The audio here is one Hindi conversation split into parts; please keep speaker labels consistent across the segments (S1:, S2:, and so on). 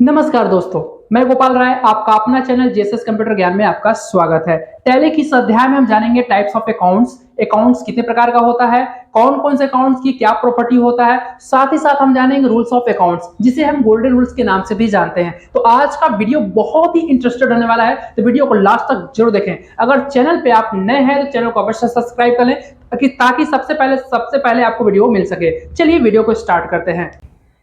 S1: नमस्कार दोस्तों, मैं गोपाल राय, आपका अपना चैनल जेएसएस कंप्यूटर ज्ञान में आपका स्वागत है। टैली की इस अध्याय में हम जानेंगे टाइप्स ऑफ अकाउंट्स, अकाउंट्स कितने प्रकार का होता है, कौन कौन से अकाउंट्स की क्या प्रॉपर्टी होता है, साथ ही साथ हम जानेंगे रूल्स ऑफ अकाउंट्स, जिसे हम गोल्डन रूल्स के नाम से भी जानते हैं। तो आज का वीडियो बहुत ही इंटरेस्टेड होने वाला है, तो वीडियो को लास्ट तक जरूर देखें। अगर चैनल पे आप नए हैं तो चैनल को अवश्य सब्सक्राइब कर लें ताकि सबसे पहले आपको वीडियो मिल सके। चलिए वीडियो को स्टार्ट करते हैं।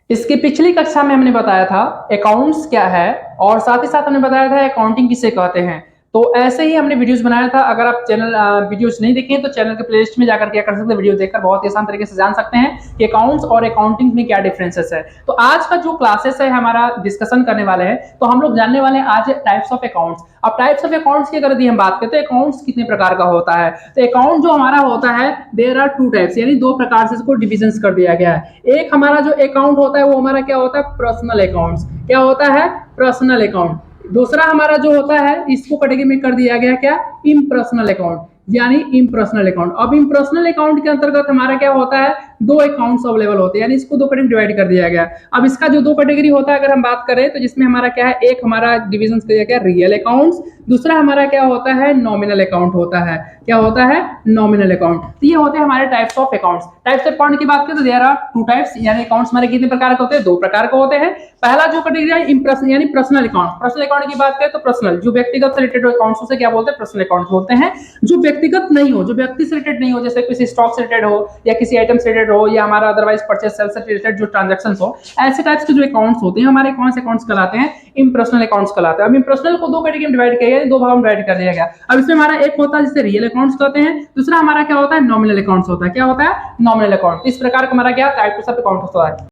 S1: इसकी पिछली कक्षा में हमने बताया था अकाउंट्स क्या है और साथ ही साथ हमने बताया था अकाउंटिंग किसे कहते हैं। तो ऐसे ही हमने वीडियोस बनाया था। अगर आप चैनल वीडियोस नहीं देखे तो चैनल के प्लेलिस्ट में जाकर क्या कर सकते हैं, वीडियो देखकर बहुत ही आसान तरीके से जान सकते हैं कि अकाउंट्स और अकाउंटिंग में क्या डिफरेंसेस है। तो आज का जो क्लासेस है हमारा डिस्कशन करने वाले हैं, तो हम लोग जानने वाले हैं आज टाइप्स ऑफ अकाउंट्स। अब टाइप्स ऑफ अकाउंट्स की अगर यदि हम बात करते हैं अकाउंट्स कितने प्रकार का होता है, तो अकाउंट जो हमारा होता है देयर आर टू टाइप्स, यानी दो प्रकार से इसको डिविजन कर दिया गया है। एक हमारा जो अकाउंट होता है वो हमारा क्या होता है, पर्सनल अकाउंट्स। क्या होता है, पर्सनल अकाउंट। दूसरा हमारा जो होता है इसको कैटेगरी में कर दिया गया क्या, इम्पर्सनल अकाउंट, यानी इम्पर्सनल अकाउंट। अब इम्पर्सनल अकाउंट के अंतर्गत हमारा क्या होता है, दो अकाउंट्स अवेलेबल होते हैं, यानी इसको दो कैटेगरी डिवाइड कर दिया गया। अब इसका जो दो कैटेगरी होता है अगर हम बात करें तो जिसमें हमारा क्या है, एक हमारा डिवीजन किया गया रियल अकाउंट्स, दूसरा हमारा क्या होता है, नॉमिनल अकाउंट होता है। क्या होता है, नॉमिनल अकाउंट। तो ये होते हैं हमारे types of accounts. Types of account की बात करें तो देयर आर टू टाइप्स, यानी अकाउंट्स हमारे कितने प्रकार के होते हैं, दो प्रकार के होते हैं। पहला जो कैटेगरी है इम्प्रेशन यानी पर्सनल अकाउंट। पर्सनल अकाउंट की बात करें तो पर्सनल जो व्यक्तिगत से रिलेटेड अकाउंट्स उसे क्या बोलते हैं, पर्सनल अकाउंट बोलते हैं। जो व्यक्तिगत नहीं हो, जो व्यक्ति से रिलेटेड नहीं हो, जैसे किसी स्टॉक से रिलेटेड हो या किसी आइटम से रिलेटेड हो या हमारा अदरवाइज परचेज सेल से रिलेटेड जो ट्रांजैक्शंस हो, ऐसे टाइप्स के जो अकाउंट्स होते हैं हमारे कौन से अकाउंट्स कहलाते हैं, इम्पर्सनल अकाउंट्स कहलाते हैं। अब इम्पर्सनल को दो कैटेगरी में डिवाइड किया गया, दो भाग में डिवाइड कर दिया गया। अब इसमें हमारा एक होता है जिसे रियल अकाउंट्स कहते हैं, दूसरा हमारा क्या होता है, नॉमिनल अकाउंट्स होता है। क्या होता है, नॉमिनल अकाउंट। इस प्रकार का हमारा क्या टाइप्स ऑफ अकाउंट होता है।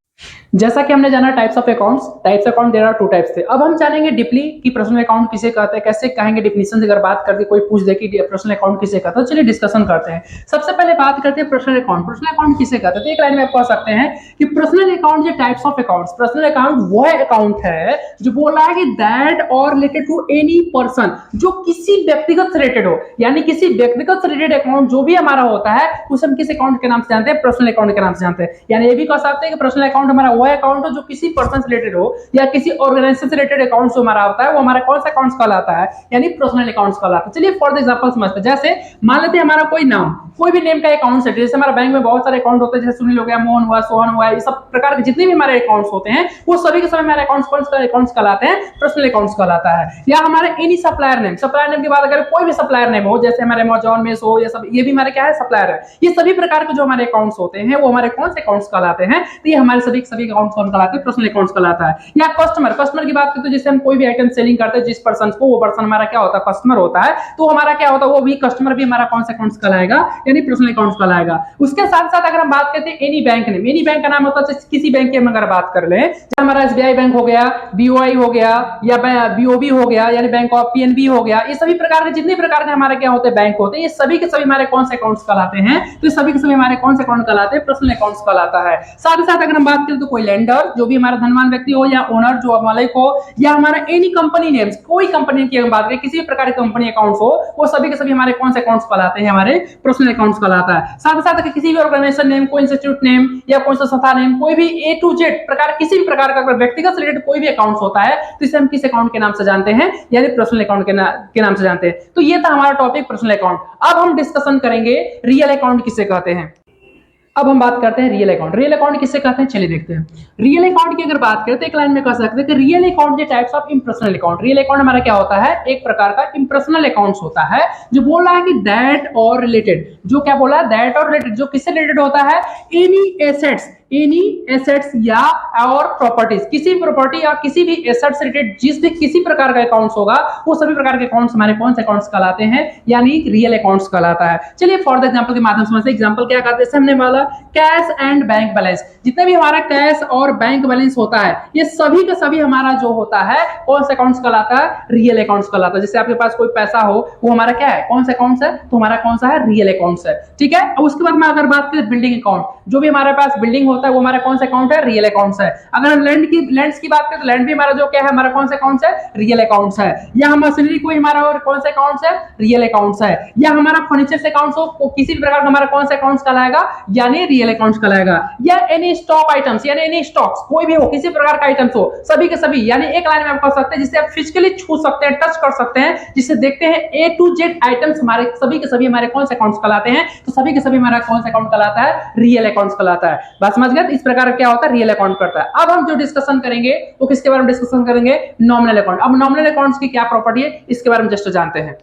S1: जैसा कि हमने जाना types of accounts, types of account there are two types थे। अब हम जानेंगे डीपली कि पर्सनल अकाउंट किसे कहते हैं, कैसे कहेंगे डेफिनेशन। अगर बात करके कोई पूछ दे कि पर्सनल अकाउंट किसे कहते हैं, तो चलिए डिस्कशन करते हैं। सबसे पहले बात करते हैं पर्सनल अकाउंट। पर्सनल अकाउंट किसे कहते हैं, तो एक लाइन में आप कह सकते हैं कि पर्सनल अकाउंट जो types of accounts, personal account वह अकाउंट है जो बोल रहा है कि दैट और रिलेटेड टू एनी पर्सन, जो किसी व्यक्तिगत से रिलेटेड हो, यानी किसी व्यक्तिगत से रिलेटेड अकाउंट जो भी हमारा होता है उसे हम किस अकाउंट के नाम से जानते हैं, पर्सनल अकाउंट के नाम से जानते हैं। यानी ये भी कह सकते हैं कि पर्सनल अकाउंट हमारा वह अकाउंट हो जो किसी पर्सन से रिलेटेड हो या किसी ऑर्गेनाइजेशन से रिलेटेड अकाउंट जो हमारा होता है वो हमारा कौन सा अकाउंट्स कहलाता है, यानी पर्सनल अकाउंट्स कहलाता है। चलिए फॉर एग्जांपल समझते हैं। जैसे मान लेते हैं हमारा कोई नाम, कोई भी नेम का अकाउंट है। जैसे हमारा बैंक में बहुत सारे अकाउंट होते हैं, जैसे सुनील हो गया, मोहन हुआ, सोहन हुआ, ये सब प्रकार के जितने भी हमारे अकाउंट्स होते हैं वो सभी के सभी हमारे अकाउंट्स कहलाते हैं, पर्सनल अकाउंट्स कहलाता है। या हमारे any supplier name, supplier name की बात अगर कोई भी सप्लायर नेम हो, जैसे हमारे अमेज़न में सो, ये सब ये भी हमारे क्या है, सप्लायर है। ये सभी प्रकार के जो हमारे अकाउंट्स होते हैं वो हमारे कौन से अकाउंट्स कहलाते हैं, तो ये हमारे सभी अकाउंट्स कौन कहलाते हैं, पर्सनल अकाउंट्स कहलाता है। या कस्टमर, कस्टमर की बात करें तो जैसे हम कोई भी आइटम सेलिंग करते हैं जिस पर्सन को, वो पर्सन हमारा क्या होता है, कस्टमर होता है। तो हमारा क्या होता है, वो भी कस्टमर भी हमारा कौन सा अकाउंट्स कहलाएगा, यानी पर्सनल अकाउंट्स कहलाएगा। उसके साथ साथ अगर हम बात करते हैं any bank name, any bank का नाम होता है किसी बैंक की हम अगर बात कर लें, जैसे हमारा एसबीआई बैंक हो गया, बीओआई हो गया या बीओबी हो गया, यानी बैंक ऑफ पीएनबी हो गया, ये सभी प्रकार के जितने प्रकार के हमारे क्या होते हैं बैंक होते हैं, ये सभी के सभी हमारे कौन से अकाउंट्स कहलाते हैं, तो ये सभी के सभी हमारे कौन से अकाउंट कहलाते हैं, पर्सनल अकाउंट्स कहलाता है। साथ ही साथ अगर हम बात करें तो कोई लेंडर जो भी हमारा धनवान व्यक्ति हो या ओनर जो मालिक हो, या हमारा एनी कंपनी नेम्स, कोई कंपनी की बात करें, किसी भी प्रकार के कंपनी अकाउंट्स हो, वो सभी के सभी हमारे कौन से अकाउंट्स कहलाते हैं, हमारे पर्सनल अकाउंट्स कहलाता है। साथ ही साथ किसी भी ऑर्गेनाइजेशन नेम, कोई इंस्टीट्यूट नेम या कोई सा संस्था नेम, कोई भी ए टू जेड प्रकार किसी भी प्रकार का व्यक्तिगत से रिलेटेड कोई भी अकाउंट्स होता है तो इसे हम किस अकाउंट के नाम से जानते हैं, यानी पर्सनल अकाउंट के नाम से जानते हैं। तो ये था हमारा टॉपिक पर्सनल अकाउंट। अब हम डिस्कशन करेंगे रियल अकाउंट किसे कहते हैं। अब हम बात करते हैं रियल अकाउंट। रियल अकाउंट किसे कहते हैं, चलिए देखते हैं। रियल अकाउंट की अगर बात करें तो एक लाइन में कह सकते हैं कि रियल अकाउंट के types of impersonal account. Real account हमारा क्या होता है, एक प्रकार का इम्पर्सनल अकाउंट्स होता है जो बोल रहा है कि दैट और रिलेटेड, जो क्या बोला है, दैट और रिलेटेड, जो किससे रिलेटेड होता है, एनी एसेट्स या और प्रॉपर्टीज, किसी प्रॉपर्टी या किसी भी एसेट से रिलेटेड जिस भी किसी प्रकार का अकाउंट्स होगा वो सभी प्रकार के अकाउंट्स हमारे कौन से अकाउंट्स कहलाते हैं, यानी रियल अकाउंट्स कहलाता है। चलिए फॉर एग्जांपल के माध्यम से समझते हैं। एग्जांपल क्या कहते हैं, हमने वाला कैश एंड बैंक बैलेंस, जितने भी हमारा कैश और बैंक बैलेंस होता है ये सभी का सभी हमारा जो होता है कौन से अकाउंट्स कहलाता है, रियल अकाउंट्स कहलाता है। जैसे आपके पास कोई पैसा हो वो हमारा क्या है, कौन सा अकाउंट्स है, तो हमारा कौन सा है, रियल अकाउंट्स है। ठीक है। उसके बाद में अगर बात करें बिल्डिंग अकाउंट, जो भी हमारे पास बिल्डिंग होता होता है वो हमारा कौन सा अकाउंट है, रियल अकाउंट्स है। अगर हम लैंड्स की बात करें तो लैंड भी हमारा जो क्या है, हमारा कौन सा अकाउंट्स है, रियल अकाउंट्स है। या हम मशीनरी कोई हमारा और कौन सा अकाउंट्स है, रियल अकाउंट्स है। या हमारा फर्नीचर से अकाउंट्स हो किसी भी प्रकार का हमारा कौन सा अकाउंट्स कहलाएगा, यानी रियल अकाउंट्स कहलाएगा। या एनी स्टॉक आइटम्स यानी एनी स्टॉक्स कोई भी हो, किसी प्रकार का आइटम्स हो, सभी के सभी यानी एक लाइन में आप कह सकते हैं जिसे आप फिजिकली छू सकते हैं, टच कर सकते हैं, जिसे देखते हैं ए टू जेड आइटम्स हमारे सभी के सभी हमारे कौन से अकाउंट्स कहलाते हैं, तो सभी के सभी हमारा कौन सा अकाउंट कहलाता है, रियल अकाउंट्स कहलाता है। बात समझ गए? इस प्रकार क्या होता है, रियल अकाउंट करता है। अब हम जो डिस्कशन करेंगे वो किसके बारे में डिस्कशन करेंगे, नॉमिनल अकाउंट। अब नॉमिनल अकाउंट्स की क्या प्रॉपर्टी है इसके बारे में जस्ट जानते हैं।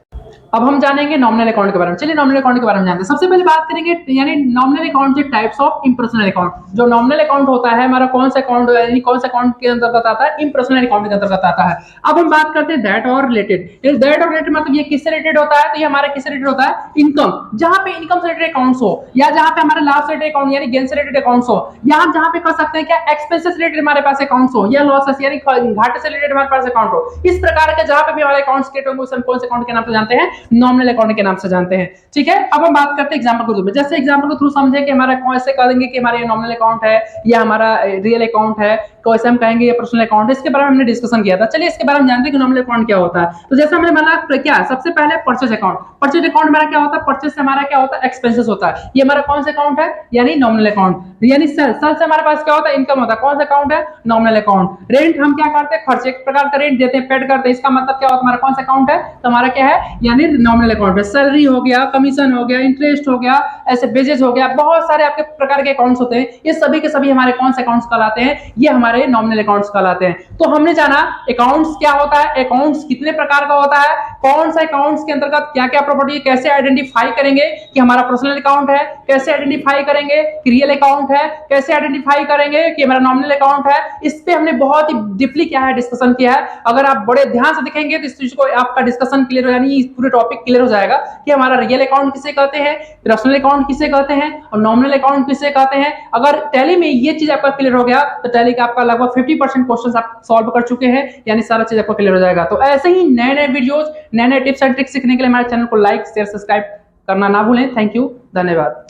S1: अब हम जानेंगे नॉमिनल अकाउंट के बारे में। चलिए नॉमिनल अकाउंट के बारे में जानते हैं। सबसे पहले बात करेंगे यानी नॉमिनल अकाउंट के टाइप्स ऑफ इम्पर्सनल अकाउंट। जो नॉमिनल अकाउंट होता है हमारा कौन सा अकाउंट यानी कौन सा अकाउंट के अंतर्गत आता है, इम्पर्सनल अकाउंट के अंतर्गत आता है। अब हम बात करते हैं दैट और रिलेटेड। दैट और रिलेटेड मतलब ये किससे रिलेटेड होता है, तो ये हमारा किससे रिलेटेड होता है, इनकम। जहां पे इनकम से रिलेटेड अकाउंट्स हो, या जहां पे हमारा लाभ से रिलेटेड अकाउंट यानी गेन से रिलेटेड अकाउंट्स हो, या हम जहां पे कर सकते हैं क्या एक्सपेंसेस से रिलेटेड हमारे पास अकाउंट्स हो, या लॉसेस यानी घाटे से रिलेटेड हमारे पास अकाउंट हो। इस प्रकार के जहां पे भी हमारे अकाउंट्स क्रिएट होंगे उसे हम कौन से अकाउंट के नाम से जानते हैं, नॉमिनल अकाउंट के नाम से जानते हैं। ठीक है, अब हम बात करते हैं एग्जांपल के थ्रू में। जैसे एग्जांपल के थ्रू समझे कि हमारा कैसे कह देंगे कि हमारा ये नॉमिनल अकाउंट है या हमारा रियल अकाउंट है, कैसे हम कहेंगे ये पर्सनल अकाउंट है, इसके बारे में हमने डिस्कशन किया था। चलिए इसके बारे में जानते हैं कि नॉमिनल अकाउंट क्या होता है। तो जैसे हमने माना क्या, सबसे पहले परचेज अकाउंट। परचेज अकाउंट हमारा क्या होता है, परचेज से हमारा क्या होता है, एक्सपेंसेस होता है। ये हमारा कौन सा अकाउंट है, यानी नॉमिनल अकाउंट। यानी सेल से हमारे पास क्या होता है, इनकम होता है। कौन सा अकाउंट है, नॉमिनल अकाउंट। रेंट हम क्या करते हैं, खर्च, एक प्रकार का रेंट देते हैं, पेड करते हैं, इसका मतलब क्या होता है, हमारा कौन सा अकाउंट है, तो हमारा क्या है, यानी नॉमिनल अकाउंट है। सैलरी हो गया, कमीशन हो गया, इंटरेस्ट हो गया, ऐसे बेजेस हो गया, बहुत सारे आपके प्रकार के अकाउंट्स होते हैं। ये सभी के सभी हमारे कौन से अकाउंट्स कहलाते हैं, ये हमारे नॉमिनल अकाउंट्स कहलाते हैं। तो हमने जाना अकाउंट्स क्या होता है, अकाउंट्स कितने प्रकार का होता है, कौन सा अकाउंट्स के अंतर्गत क्या क्या प्रॉपर्टी है, कैसे आइडेंटिफाई करेंगे कि हमारा पर्सनल अकाउंट है, कैसे आइडेंटिफाई करेंगे कि रियल अकाउंट है, कैसे आइडेंटिफाई करेंगे कि हमारा नॉमिनल अकाउंट है। इस पे हमने बहुत ही डीपली क्या है डिस्कशन किया है। अगर आप बड़े ध्यान से देखेंगे तो इस चीज को आपका डिस्कशन क्लियर हो, यानी पूरे टॉपिक क्लियर हो जाएगा कि हमारा रियल अकाउंट किसे कहते हैं, पर्सनल अकाउंट किसे कहते हैं और नॉमिनल अकाउंट किसे कहते हैं। अगर टैली में ये चीज आपका क्लियर हो गया तो टैली का आपका लगभग 50% क्वेश्चंस आप सॉल्व कर चुके हैं, यानी सारा चीज आपको क्लियर हो जाएगा। तो ऐसे ही नए नए वीडियोस, नए नए टिप्स एंड ट्रिक्स सीखने के लिए हमारे चैनल को लाइक शेयर सब्सक्राइब करना ना भूलें। थैंक यू, धन्यवाद।